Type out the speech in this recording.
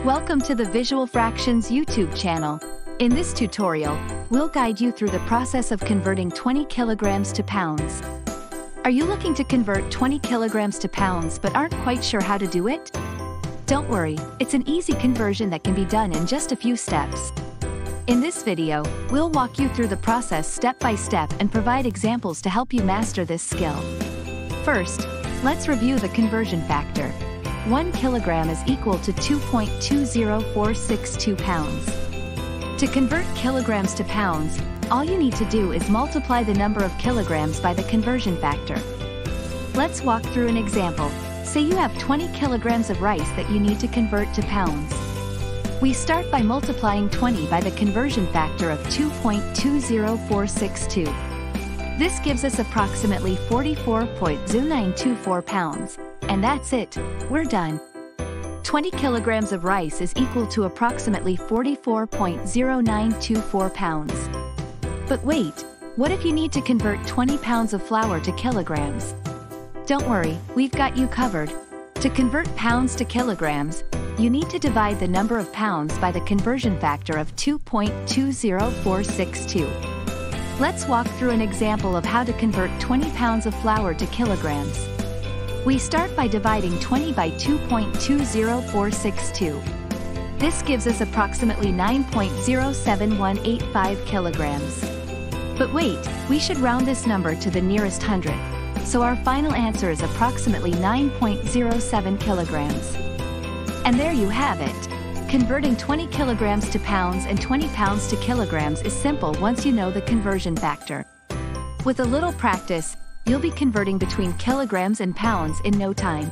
Welcome to the Visual Fractions YouTube channel. In this tutorial, we'll guide you through the process of converting 20 kilograms to pounds. Are you looking to convert 20 kilograms to pounds but aren't quite sure how to do it? Don't worry, it's an easy conversion that can be done in just a few steps. In this video, we'll walk you through the process step by step and provide examples to help you master this skill. First, let's review the conversion factor. 1 kilogram is equal to 2.20462 pounds. To convert kilograms to pounds, all you need to do is multiply the number of kilograms by the conversion factor. Let's walk through an example. Say you have 20 kilograms of rice that you need to convert to pounds. We start by multiplying 20 by the conversion factor of 2.20462. This gives us approximately 44.0924 pounds. And that's it, we're done. 20 kilograms of rice is equal to approximately 44.0924 pounds. But wait, what if you need to convert 20 pounds of flour to kilograms? Don't worry, we've got you covered. To convert pounds to kilograms, you need to divide the number of pounds by the conversion factor of 2.20462. Let's walk through an example of how to convert 20 pounds of flour to kilograms. We start by dividing 20 by 2.20462. This gives us approximately 9.07185 kilograms. But wait, we should round this number to the nearest hundredth, so our final answer is approximately 9.07 kilograms. And there you have it. Converting 20 kilograms to pounds and 20 pounds to kilograms is simple once you know the conversion factor. With a little practice, you'll be converting between kilograms and pounds in no time.